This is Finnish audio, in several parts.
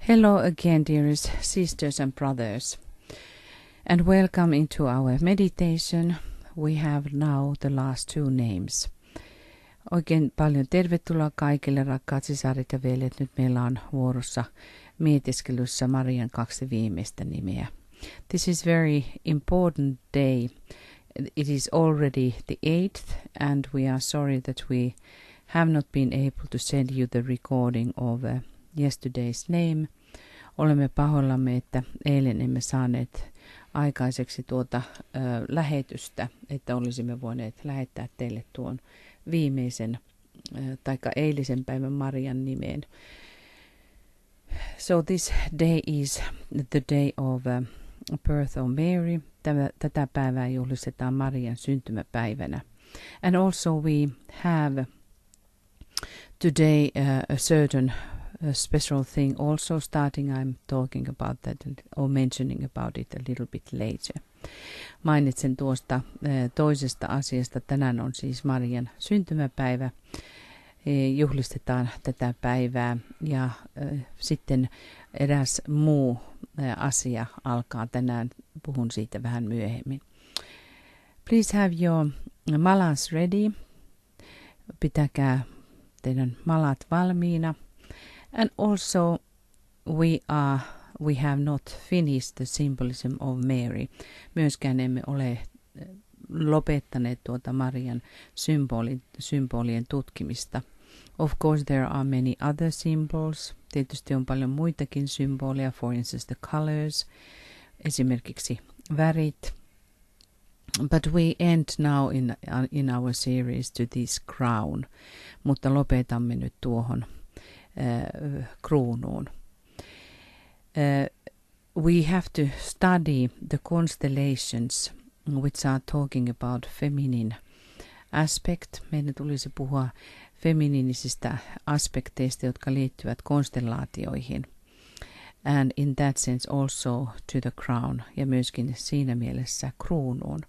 Hello again, dearest sisters and brothers, and welcome into our meditation. We have now the last two names. Oikein paljon tervetuloa kaikille rakkaat sisaret ja veljet. Nyt meillä on vuorossa mietiskelyssä Marian kaksi viimeistä nimeä. This is very important day. It is already the 8th and we are sorry that we have not been able to send you the recording of yesterday's name. Olemme pahoillamme, että eilen emme saaneet aikaiseksi tuota lähetystä, että olisimme voineet lähettää teille tuon viimeisen taikka eilisen päivän Marian nimeen. So this day is the day of birth of Mary. Tätä päivää juhlistetaan Marian syntymäpäivänä. And also we have today a certain special thing also starting. I'm talking about that or mentioning about it a little bit later. Mainitsen tuosta toisesta asiasta. Tänään on siis Marian syntymäpäivä. Juhlistetaan tätä päivää ja sitten eräs muu asia alkaa tänään. Puhun siitä vähän myöhemmin. Please have your malas ready. Pitäkää teidän malat valmiina. And also we have not finished the symbolism of Mary. Myöskään emme ole lopettaneet tuota Marian symbolien tutkimista. Of course there are many other symbols. Tietysti on paljon muitakin symboleja, for instance the colors, esimerkiksi värit. But we end now in our series to this crown. Mutta lopetamme nyt tuohon kruunuun. We have to study the constellations which are talking about feminine aspect. Meidän tulisi puhua feminiinisistä aspekteista, jotka liittyvät konstellaatioihin. And in that sense also to the crown, ja myöskin siinä mielessä kruunuun.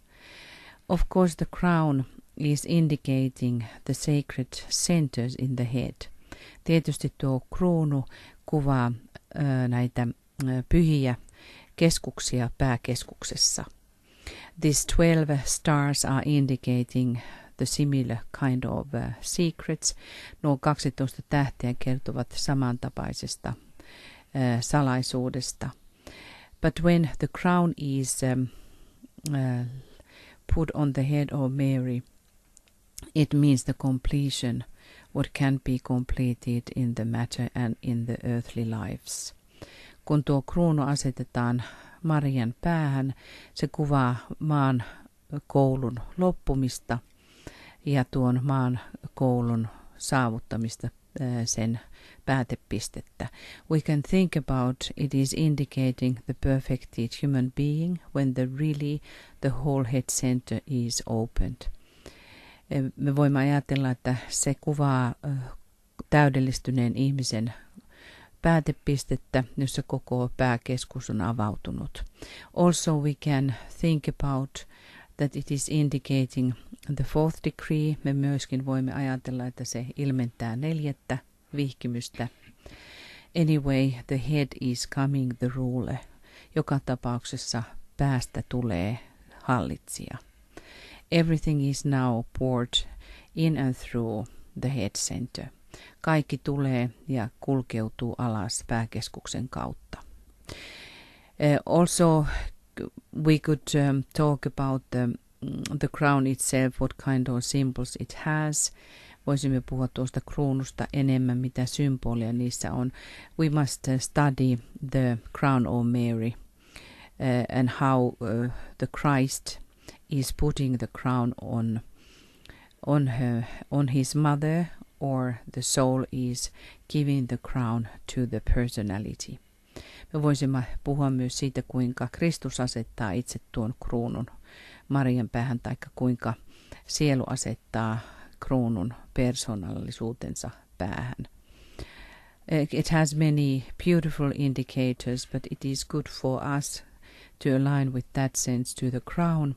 Of course the crown is indicating the sacred centers in the head. Tietysti tuo kruunu kuvaa näitä pyhiä keskuksia pääkeskuksessa. These 12 stars are indicating the similar kind of secrets. Nuo 12 tähteä kertovat samantapaisesta salaisuudesta. But when the crown is put on the head of Mary, it means the completion, what can be completed in the matter and in the earthly lives. Kun tuo kruunu asetetaan Marian päähän, se kuvaa maan koulun loppumista ja tuon maan koulun saavuttamista, sen päätepistettä. We can think about it is indicating the perfected human being when the whole head center is opened. Me voimme ajatella, että se kuvaa täydellistyneen ihmisen päätepistettä, jossa koko pääkeskus on avautunut. Also we can think about that it is indicating the fourth degree. Me myöskin voimme ajatella, että se ilmentää 4. vihkimystä. Anyway, the head is coming the ruler. Joka tapauksessa päästä tulee hallitsija. Everything is now poured in and through the head center. Kaikki tulee ja kulkeutuu alas pääkeskuksen kautta. Also, we could talk about the crown itself, what kind of symbols it has. Voisimme puhua tuosta kruunusta enemmän, mitä symbolia niissä on. We must study the crown of Mary and how the Christ is putting the crown on his mother, or the soul is giving the crown to the personality. Me voisimme puhua myös siitä, kuinka Kristus asettaa itse tuon kruunun Marian päähän, tai kuinka sielu asettaa kruunun persoonallisuutensa päähän. It has many beautiful indicators, but it is good for us to align with that sense to the crown.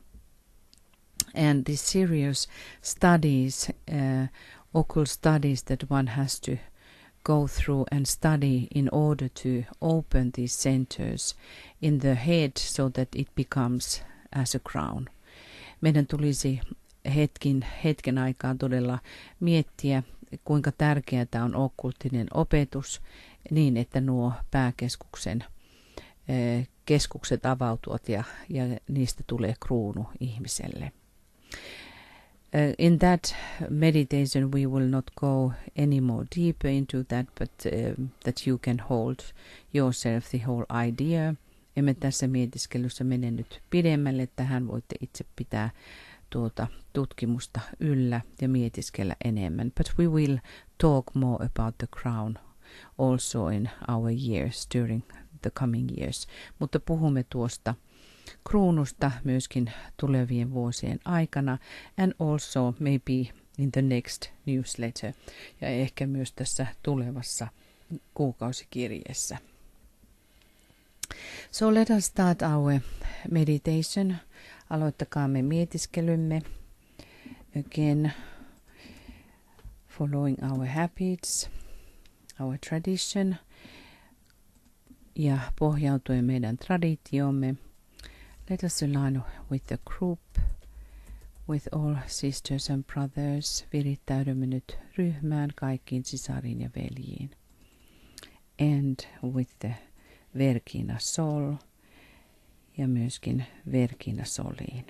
And these serious studies, occult studies that one has to go through and study in order to open these centers in the head so that it becomes as a crown. Meidän tulisi hetken aikaa todella miettiä, kuinka tärkeää on okkulttinen opetus niin, että nuo pääkeskuksen keskukset avautuvat ja niistä tulee kruunu ihmiselle. In that meditation we will not go any more deeper into that, but that you can hold yourself the whole idea. Emme tässä mietiskelyssä mene nyt pidemmälle, tähän voitte itse pitää tuota tutkimusta yllä ja mietiskellä enemmän. But we will talk more about the crown also in our years, during the coming years. Mutta puhumme tuosta kruunusta myöskin tulevien vuosien aikana, and also maybe in the next newsletter, ja ehkä myös tässä tulevassa kuukausikirjeessä. So let us start our meditation. Aloittakaamme mietiskelymme. Again, following our habits, our tradition, ja pohjautuen meidän traditiomme. Let us align with the group, with all sisters and brothers. Virittäydymme nyt ryhmään, kaikkiin sisariin ja veljiin. And with the Verkina Sol ja myöskin Verkina Soliin.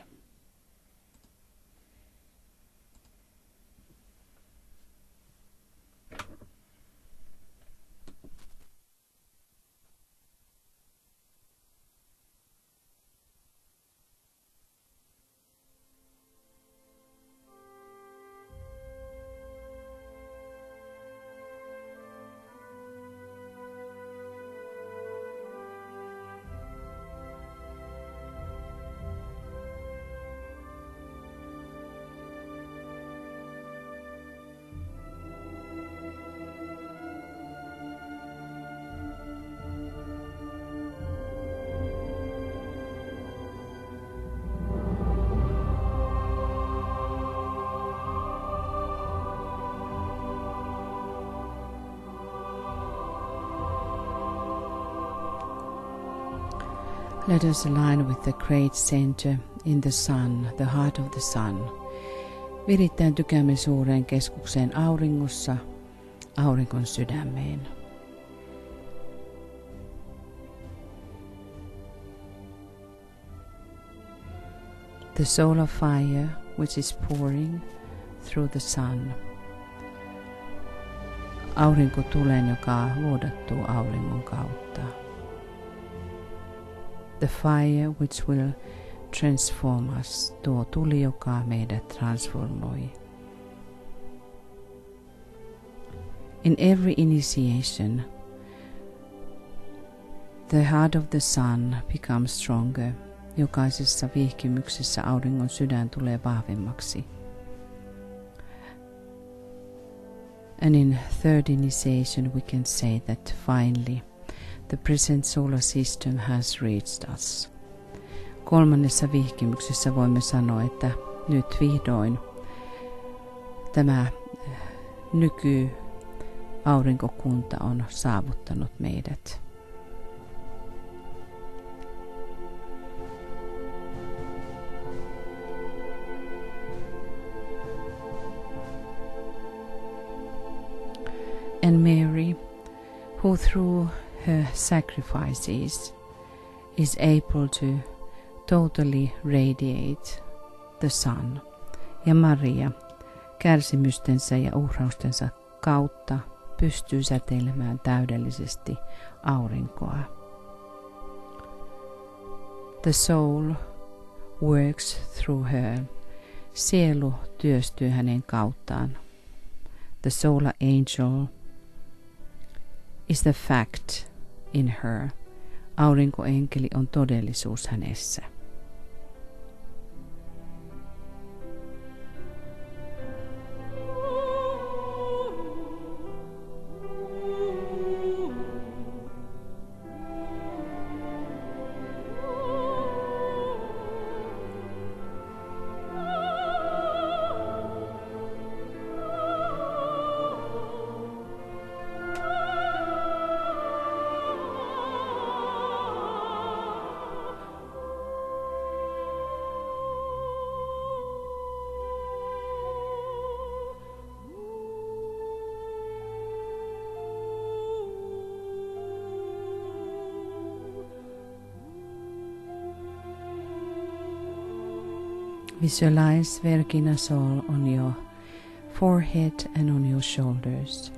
Let us align with the great center in the sun, the heart of the sun. Virittäytykäämme suureen keskukseen auringossa, auringon sydämeen. The soul of fire which is pouring through the sun. Aurinko tulen, joka vuodattuu auringon kautta. The fire which will transform us, tuo tuli, joka meidät transformoi. In every initiation, the heart of the sun becomes stronger. Jokaisessa vihkimyksessä auringon sydän tulee vahvemmaksi. And in third initiation we can say that finally the present solar system has reached us. Kolmannessa vihkimyksessä voimme sanoa, että nyt vihdoin tämä nyky-aurinkokunta on saavuttanut meidät. And Mary, who through her sacrifices is able to totally radiate the sun. Ja Maria kärsimystensä ja uhraustensa kautta pystyy säteilemään täydellisesti aurinkoa. The soul works through her. Sielu työstyy hänen kauttaan. The solar angel is the fact in her. Aurinkoenkeli on todellisuus hänessä. Visualize Vergina Sol on your forehead and on your shoulders.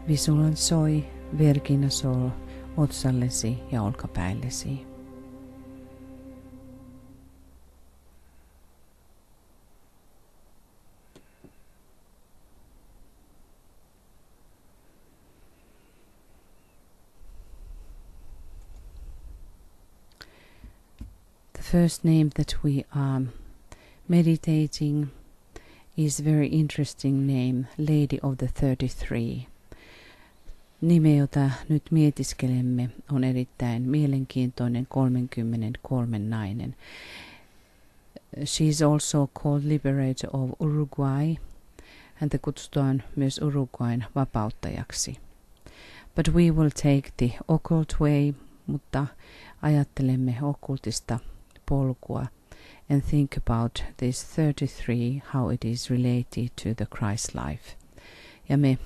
Visualisoi Vergina Sol otsallesi ja olkapäillesi. The first name that we are meditating is a very interesting name, Lady of the 33. Nime, jota nyt mietiskelemme, on erittäin mielenkiintoinen 33 nainen. She is also called Liberator of Uruguay. Häntä kutsutaan myös Uruguayn vapauttajaksi. But we will take the occult way, mutta ajattelemme okkultista polkua and think about this 33, how it is related to the Christ life. Ja me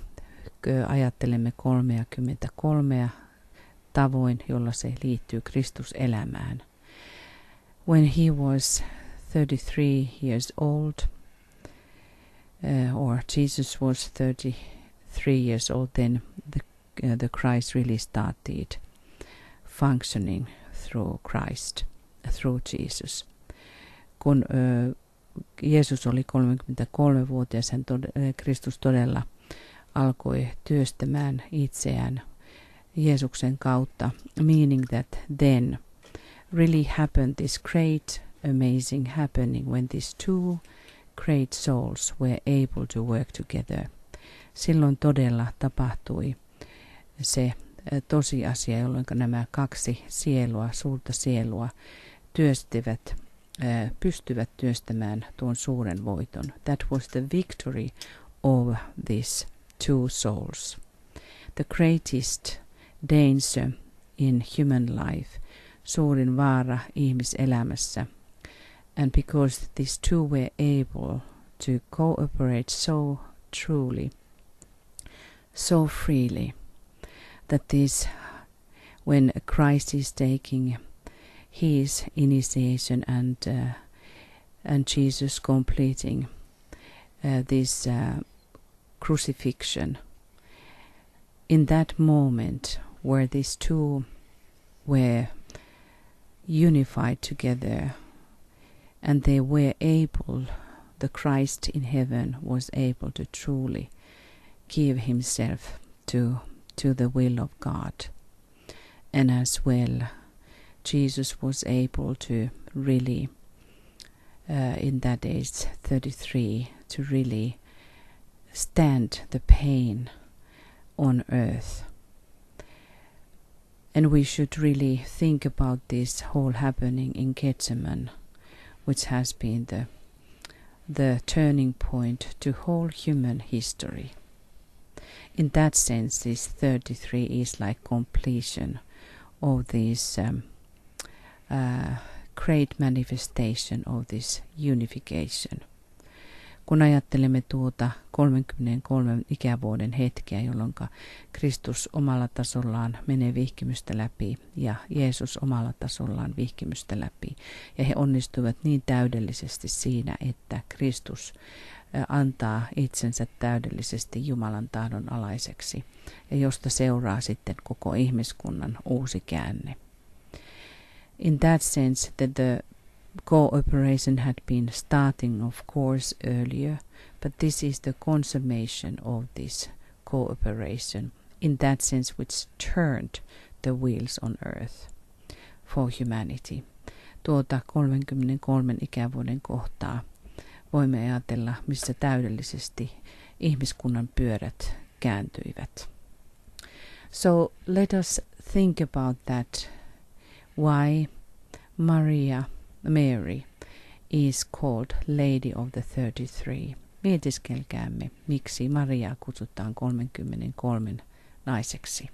ajattelemme 33 tavoin, jolla se liittyy Kristuselämään. When he was 33 years old, or Jesus was 33 years old, then the Christ really started functioning through Christ, through Jesus. Kun Jeesus oli 33-vuotias, Kristus todella alkoi työstämään itseään Jeesuksen kautta, meaning that then really happened this great, amazing happening when these two great souls were able to work together. Silloin todella tapahtui se tosiasia, jolloin nämä kaksi sielua, suurta sielua, pystyvät työstämään tuon suuren voiton. That was the victory of these two souls. The greatest danger in human life, suurin vaara ihmiselämässä. And because these two were able to cooperate so truly, so freely, that this, when Christ is taking his initiation and Jesus completing this crucifixion, in that moment where these two were unified together and they were able, the Christ in heaven was able to truly give himself to the will of God. And as well, Jesus was able to really, in that age 33, to really stand the pain on earth. And we should really think about this whole happening in Gethsemane, which has been the turning point to whole human history. In that sense, this 33 is like completion of this great manifestation of this unification. Kun ajattelemme tuota 33 ikävuoden hetkeä, jolloin Kristus omalla tasollaan menee vihkimystä läpi ja Jeesus omalla tasollaan vihkimystä läpi. Ja he onnistuivat niin täydellisesti siinä, että Kristus antaa itsensä täydellisesti Jumalan tahdon alaiseksi, ja josta seuraa sitten koko ihmiskunnan uusi käänne. In that sense that the cooperation had been starting, of course, earlier, but this is the consummation of this cooperation, in that sense which turned the wheels on earth for humanity. Tuota 33 ikävuoden kohtaa voimme ajatella, missä täydellisesti ihmiskunnan pyörät kääntyivät. So let us think about that, why Mary is called Lady of the 33. Mietiskelkäämme, miksi Mariaa kutsutaan 33 naiseksi.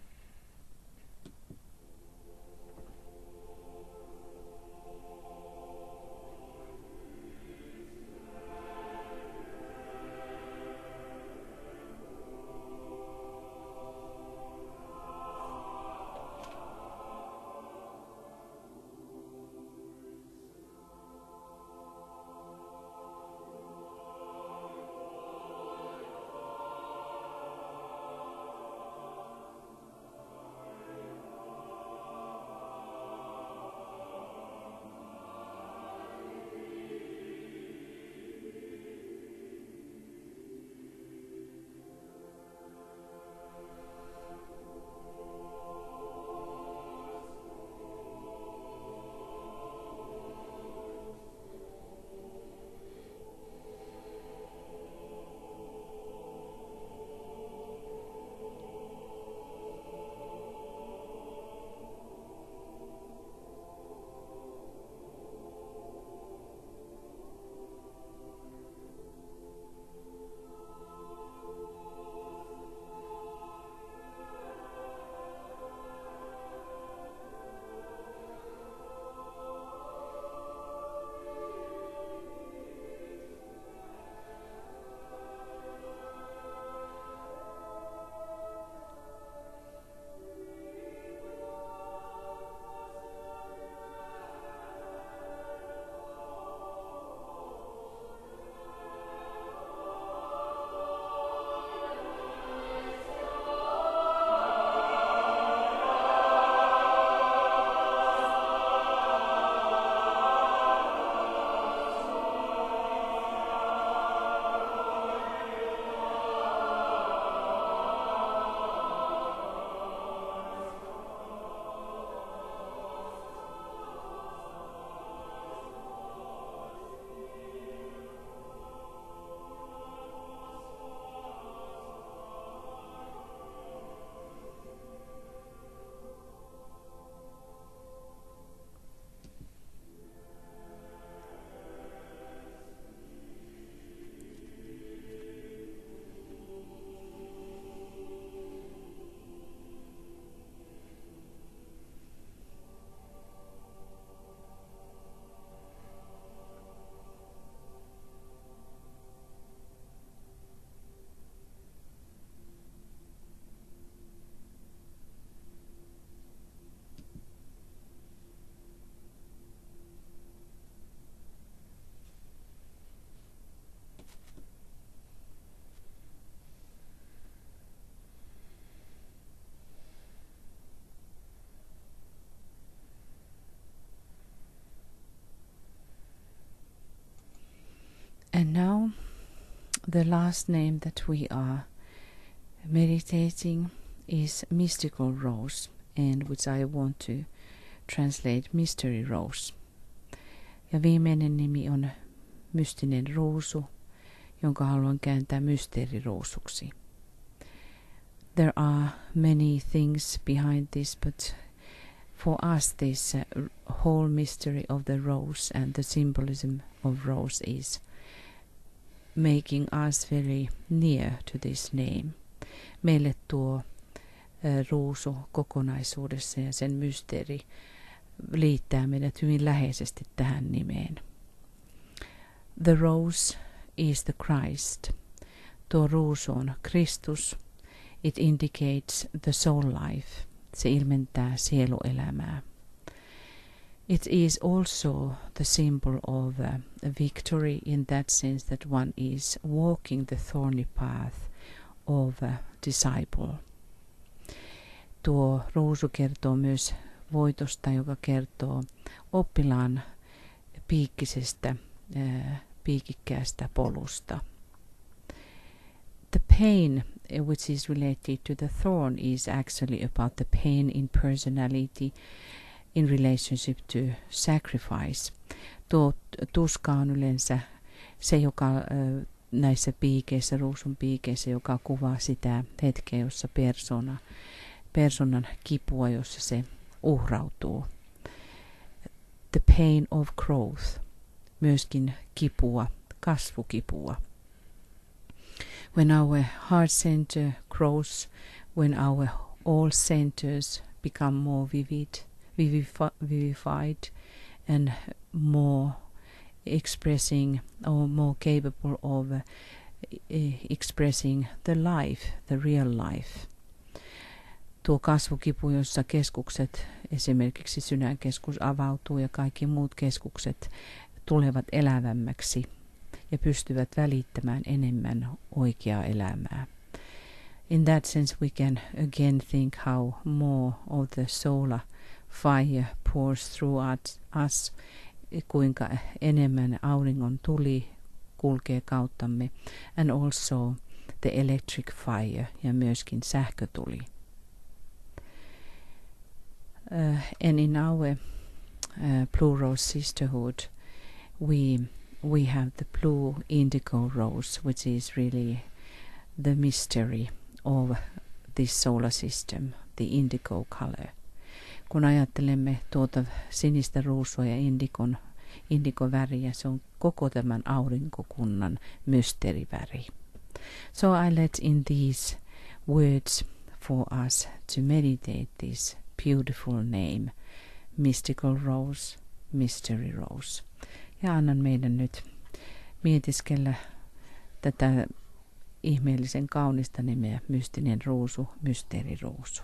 The last name that we are meditating is mystical rose, and which I want to translate mystery rose. Ja viimeinen nimi on mystinen ruusu, jonka haluan kääntää mysteeriruusuksi. There are many things behind this, but for us this whole mystery of the rose and the symbolism of rose is making us very near to this name. Meille tuo ruusu kokonaisuudessa ja sen mysteeri liittää meidät hyvin läheisesti tähän nimeen. The rose is the Christ. Tuo ruusu on Kristus. It indicates the soul life. Se ilmentää sieluelämää. It is also the symbol of a victory in that sense that one is walking the thorny path of a disciple. Tuo ruusu kertoo myös voitosta, joka kertoo oppilaan piikikkäästä polusta. The pain which is related to the thorn is actually about the pain in personality in relationship to sacrifice. Tuo tuska on yleensä se, joka näissä piikeissä, ruusun piikeissä, joka kuvaa sitä hetkeä, jossa persoonan kipua, jossa se uhrautuu. The pain of growth, myöskin kipua, kasvukipua. When our heart center grows, when our all centers become more vivified and more expressing or more capable of expressing the life, the real life. Tuo kasvukipu, jossa keskukset, esimerkiksi sydänkeskus avautuu ja kaikki muut keskukset tulevat elävämmäksi ja pystyvät välittämään enemmän oikeaa elämää. In that sense we can again think how more of the solar fire pours through us, kuinka enemmän auringon tuli kulkee kauttamme, and also the electric fire ja myöskin sähkötuli. And in our blue rose sisterhood we have the blue indigo rose, which is really the mystery of this solar system, the indigo color. Kun ajattelemme tuota sinistä ruusua ja indikoväriä, se on koko tämän aurinkokunnan mysteeriväri. So I let in these words for us to meditate this beautiful name, mystical rose, mystery rose. Ja annan meidän nyt mietiskellä tätä ihmeellisen kaunista nimeä, mystinen ruusu, mysteeriruusu.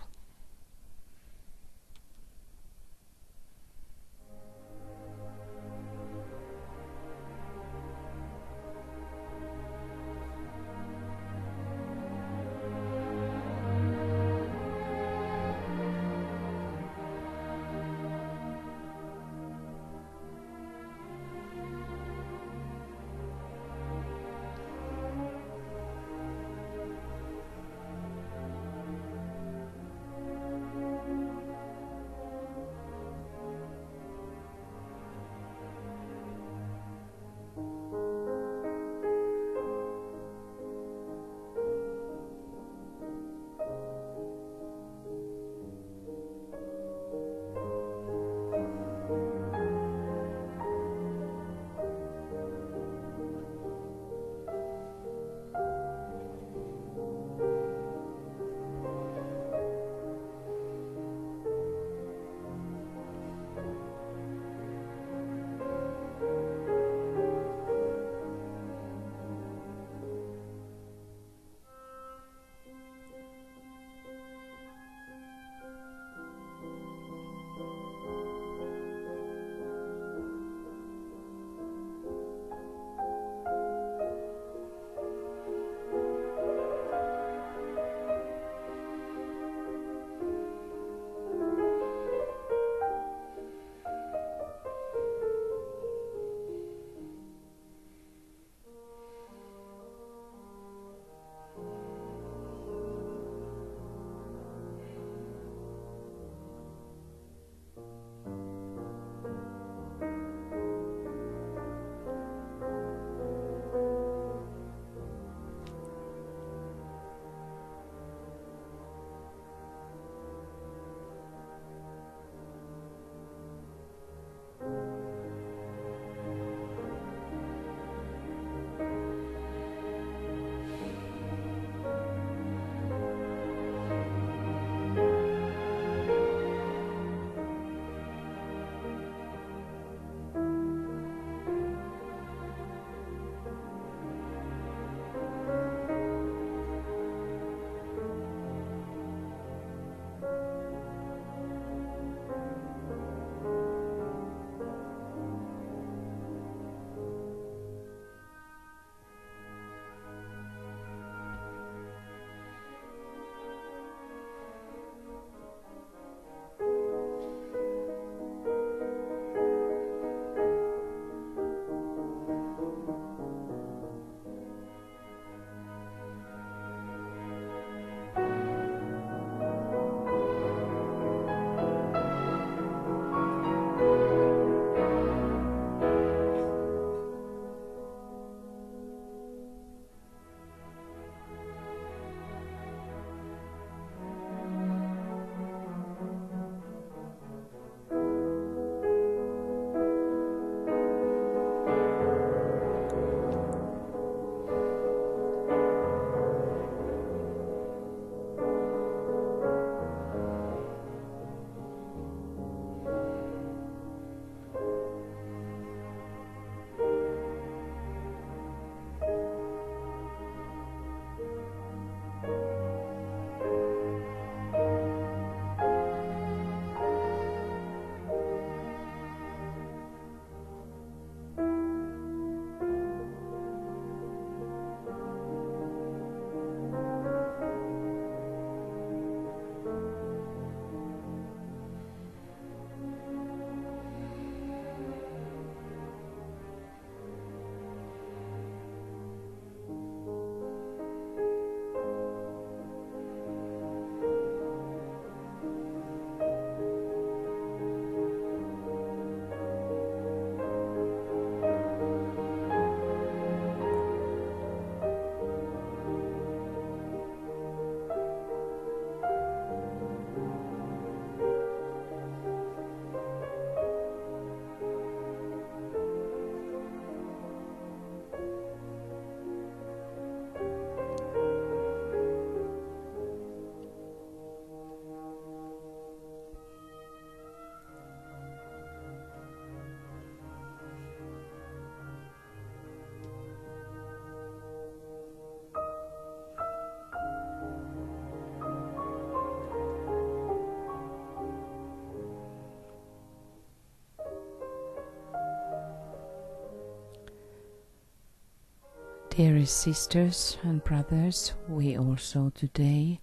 Dearest sisters and brothers, we also today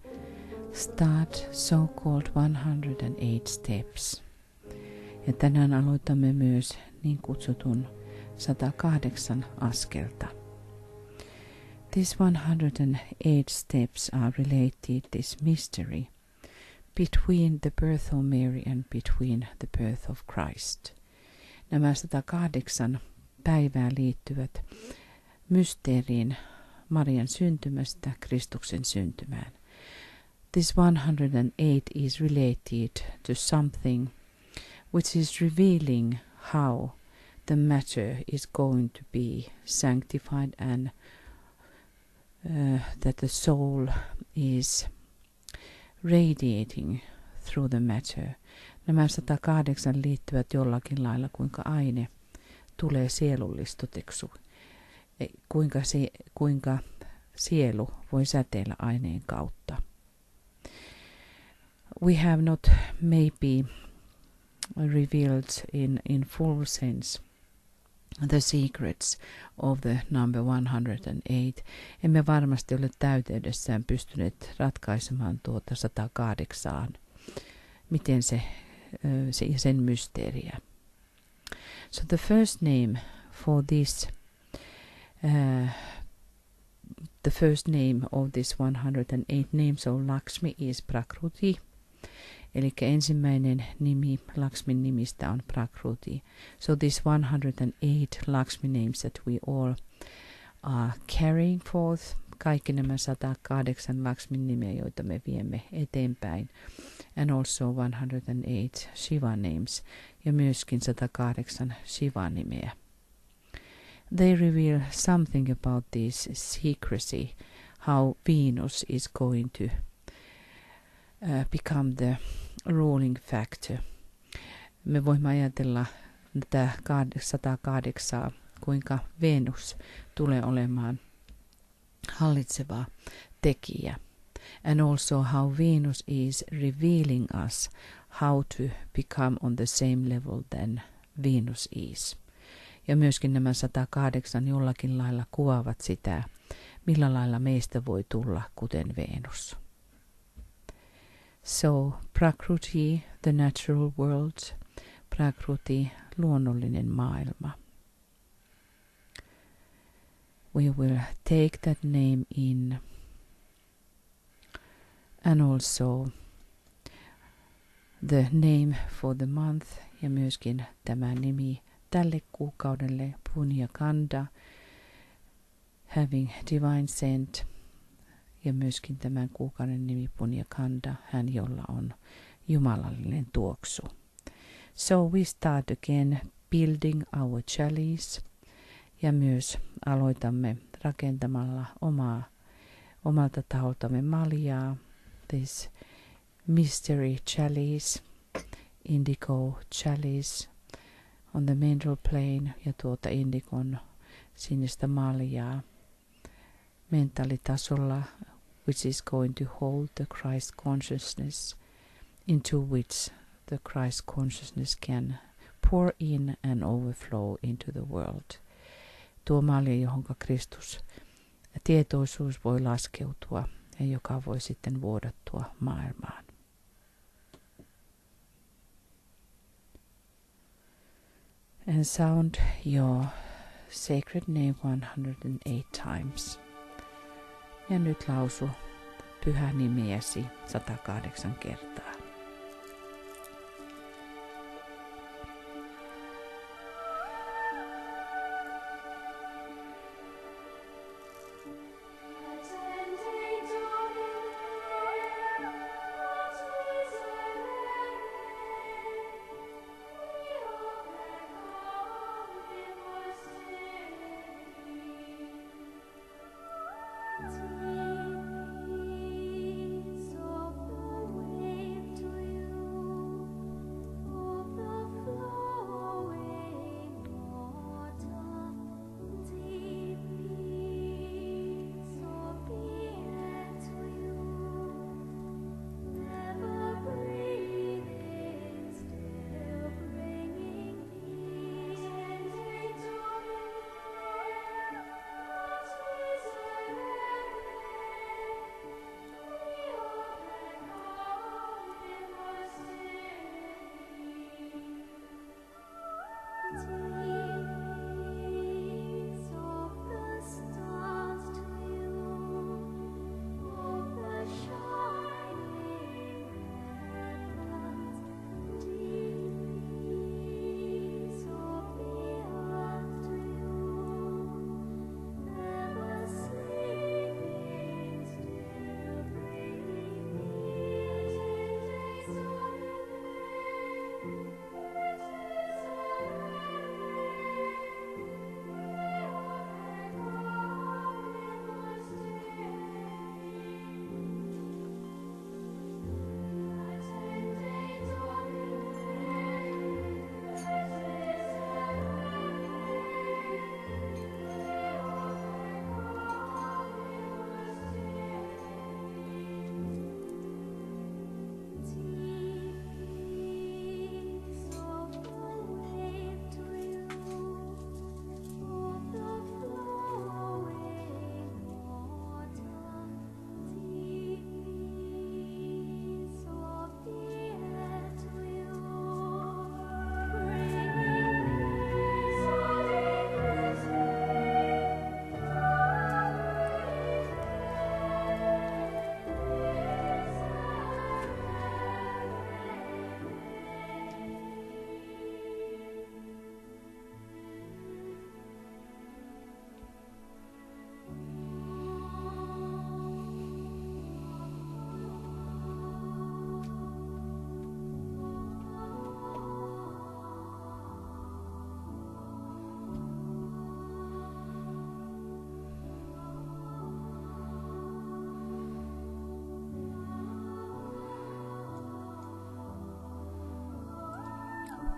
start so-called 108 steps. Ja tänään aloitamme myös niin kutsutun 108 askelta. These 108 steps are related this mystery between the birth of Mary and between the birth of Christ. Nämä 108 päivää liittyvät mysteeriin Marian syntymästä Kristuksen syntymään. This 108 is related to something which is revealing how the matter is going to be sanctified and that the soul is radiating through the matter. Nämä 108 liittyvät jollakin lailla, kuinka aine tulee sielullistuteksi, kuinka sielu voi säteillä aineen kautta. We have not maybe revealed in full sense the secrets of the number 108. Emme varmasti ole täyteydessään pystyneet ratkaisemaan tuota 108, miten sen mysteeriä. So the first name for this, the first name of this 108 names of Lakshmi is Prakruti. Eli ensimmäinen nimi Lakshmin nimistä on Prakruti. So these 108 Lakshmi names that we all are carrying forth, kaikki nämä 108 Lakshmin nimeä, joita me viemme eteenpäin, and also 108 Shiva names, ja myöskin 108 Shiva nimeä. They reveal something about this secrecy, how Venus is going to become the ruling factor. Me voimme ajatella tätä 108, kuinka Venus tulee olemaan hallitseva tekijä. And also how Venus is revealing us how to become on the same level than Venus is. Ja myöskin nämä 108 jollakin lailla kuvaavat sitä, millä lailla meistä voi tulla kuten Venus. So, Prakruti, the natural world, Prakruti, luonnollinen maailma. We will take that name in, and also the name for the month, ja myöskin tämä nimi tälle kuukaudelle, Punya Kanda, having divine scent, ja myöskin tämän kuukauden nimi Punya Kanda, hän jolla on jumalallinen tuoksu. So we start again building our chalice, ja myös aloitamme rakentamalla omalta taholtamme maljaa, this mystery chalice, indigo chalice on the mental plane, ja tuota indigon sinistä maljaa mentaalitasolla, which is going to hold the Christ consciousness, into which the Christ consciousness can pour in and overflow into the world. Tuo malja, johonka Kristus tietoisuus voi laskeutua ja joka voi sitten vuodattua maailmaan. And sound your sacred name 108 times. Ja nyt lausu pyhä nimiäsi 108 kertaa.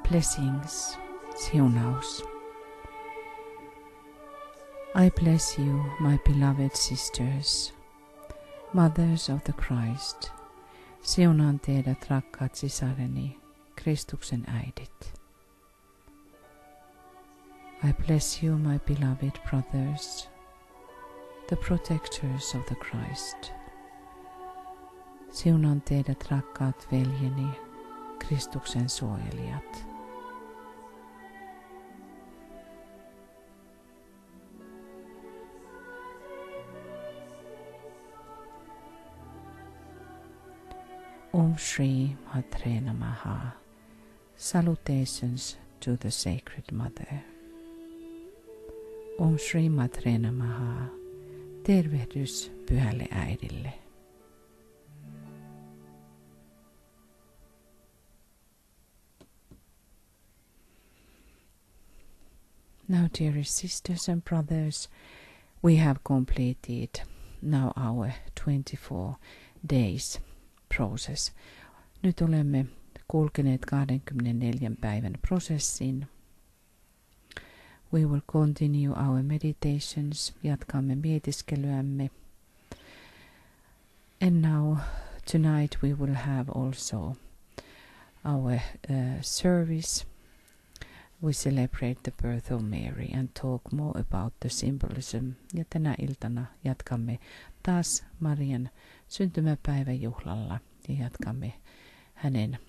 Blessings, siunaus. I bless you, my beloved sisters, mothers of the Christ. Siunaan teidät, rakkaat sisareni, Kristuksen äidit. I bless you, my beloved brothers, the protectors of the Christ. Siunaan teidät, rakkaat veljeni, Kristuksen suojelijat. Shri Matre Namaha. Salutations to the Sacred Mother. Shri Matre Namaha. Tervehdys Pyhälle Äidille. Now, dearest sisters and brothers, we have completed now our 24 days process. Nyt olemme kulkeneet 24 päivän prosessin. We will continue our meditations. Jatkamme mietiskelyämme. And now, tonight we will have also our service. We celebrate the birth of Mary and talk more about the symbolism. Ja tänä iltana jatkamme taas Marian syntymäpäiväjuhlalla ja jatkamme hänen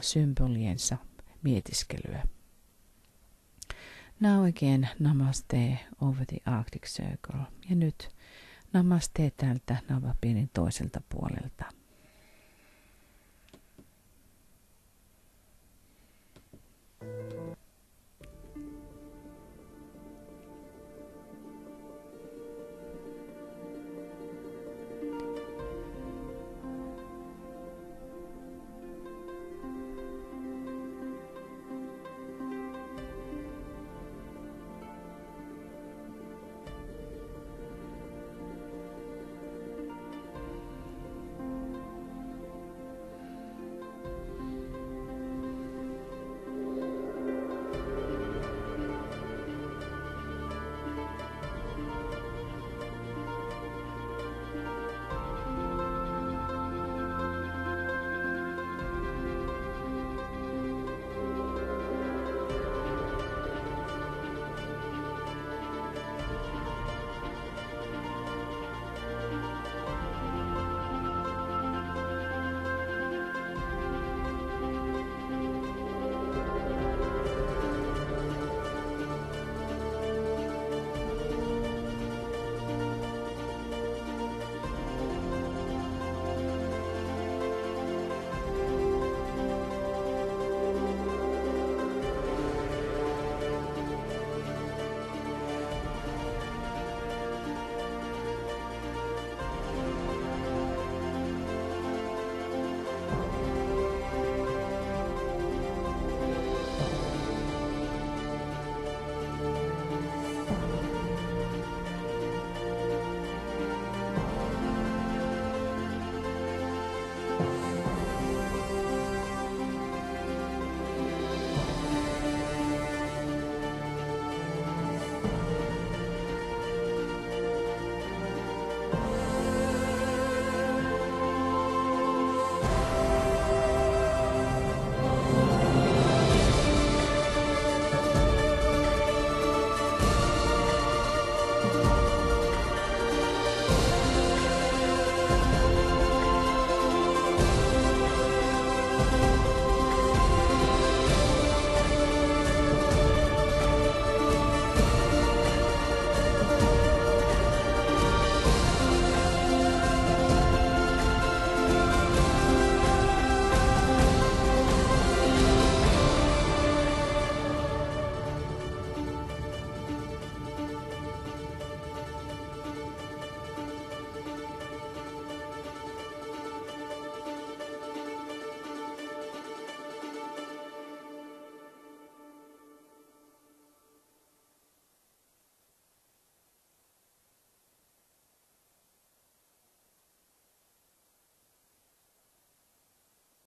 symboliensa mietiskelyä. Now again, namaste over the Arctic Circle. Ja nyt namaste täältä Navapiirin toiselta puolelta.